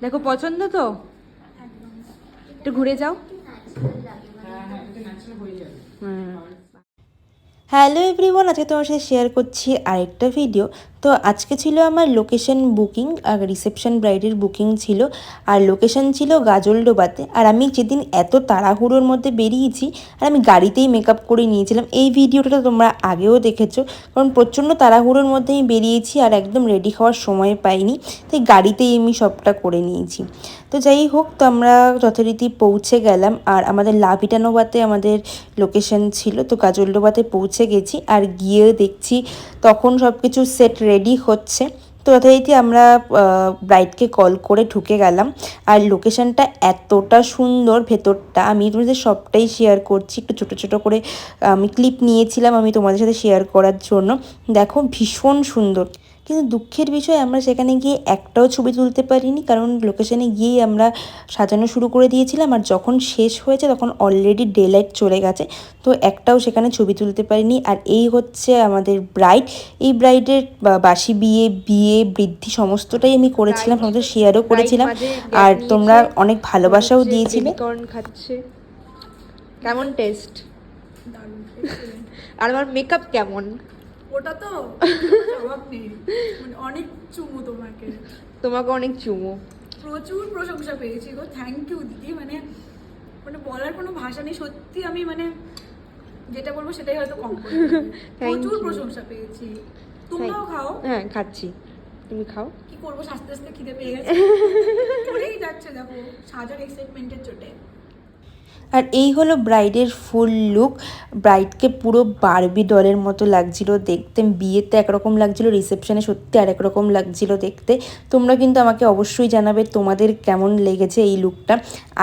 দেখো পছন্দ তো? একটু ঘুরে যাও। হ্যালো এভরিওয়ান, আজকে তোমার সাথে শেয়ার করছি আরেকটা ভিডিও। তো আজকে ছিল আমার লোকেশন বুকিং, আর রিসেপশন ব্রাইডের বুকিং ছিল, আর লোকেশন ছিল গাজলডোবাতে। আর আমি যেদিন এত তাড়াহুড়োর মধ্যে বেরিয়েছি, আর আমি গাড়িতেই মেকআপ করে নিয়েছিলাম। এই ভিডিওটা তোমরা আগেও দেখেছো, কারণ প্রচণ্ড তাড়াহুড়োর মধ্যে আমি বেরিয়েছি আর একদম রেডি হওয়ার সময় পাইনি, তাই গাড়িতেই আমি সবটা করে নিয়েছি। তো যাই হোক, তো আমরা যথারীতি পৌঁছে গেলাম, আর আমাদের লাভিটানোবাতে আমাদের লোকেশন ছিল। তো গাজলডোবাতে পৌঁছে গেছি, আর গিয়ে দেখছি তখন সব কিছু সেট রেডি হচ্ছে। তো যথারীতি আমরা ব্রাইডকে কল করে ঢুকে গেলাম, আর লোকেশনটা এতটা সুন্দর, ভেতরটা আমি তোমাদের সবটাই শেয়ার করছি। একটু ছোটো ছোটো করে আমি ক্লিপ নিয়েছিলাম আমি তোমাদের সাথে শেয়ার করার জন্য। দেখো ভীষণ সুন্দর, কিন্তু দুঃখের বিষয় আমরা সেখানে গিয়ে একটাও ছবি তুলতে পারিনি, কারণ লোকেশনে গিয়েই আমরা সাজানো শুরু করে দিয়েছিলাম, আর যখন শেষ হয়েছে তখন অলরেডি ডে লাইট চলে গেছে। তো একটাও সেখানে ছবি তুলতে পারিনি। আর এই হচ্ছে আমাদের ব্রাইড। এই ব্রাইডের বাসি বিয়ে, বিয়ে, বৃদ্ধি সমস্তটাই আমি করেছিলাম, আমাদের শেয়ারও করেছিলাম, আর তোমরা অনেক ভালোবাসাও দিয়েছিলে। কর্ন খাচ্ছে, কেমন টেস্ট? আর আমার মেকআপ কেমন? ওটা তো জবাব নেই, মানে অনেক চুমু তোমাকে। তোমাকে অনেক চুমু, প্রচুর প্রশংসা পেয়েছি গো। থ্যাংক ইউ দিদি, মানে মানে বলার কোনো ভাষা নেই। সত্যি আমি মানে যেটা বলবো সেটাই হয়তো কম করে প্রচুর প্রশংসা পেয়েছি। তোমরাও খাও। হ্যাঁ খাচ্ছি, তুমি খাও। কি করবো, আস্তে আস্তে খিদে পেয়ে গেছে, করেই যাচ্ছে দেখো সাজার এক্সাইটমেন্টের চোটে। আর এই হলো ব্রাইডের ফুল লুক। ব্রাইডকে পুরো বারবি ডলের মতো লাগছিল দেখতে। বিয়েতে একরকম লাগছিল, রিসেপশনে সত্যি আরেক রকম লাগছিল দেখতে। তোমরা কিন্তু আমাকে অবশ্যই জানাবে তোমাদের কেমন লেগেছে এই লুকটা।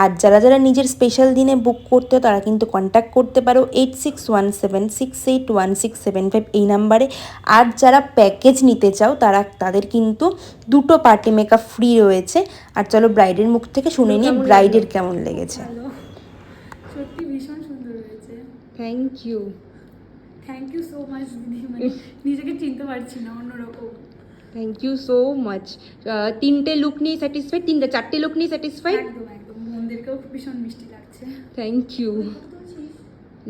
আর যারা যারা নিজের স্পেশাল দিনে বুক করতে তারা কিন্তু কন্ট্যাক্ট করতে পারো 8617681675 এই নাম্বারে। আর যারা প্যাকেজ নিতে চাও তাদের কিন্তু 2টো পার্টি মেকআপ ফ্রি রয়েছে। আর চলো ব্রাইডের মুখ থেকে শুনে নিই ব্রাইডের কেমন লেগেছে। সত্যি ভীষণ সুন্দর হয়েছে। Thank you, thank you so much দিদি, মানে নিজেকে চিনতে পারছি না, অন্যরকম। Thank you so much. 3টে লুক নিয়ে স্যাটিসফাইড? 4টে লুক নিয়ে স্যাটিসফাইড? একদম একদম, মন্দিরকেও ভীষণ মিষ্টি লাগছে। Thank you.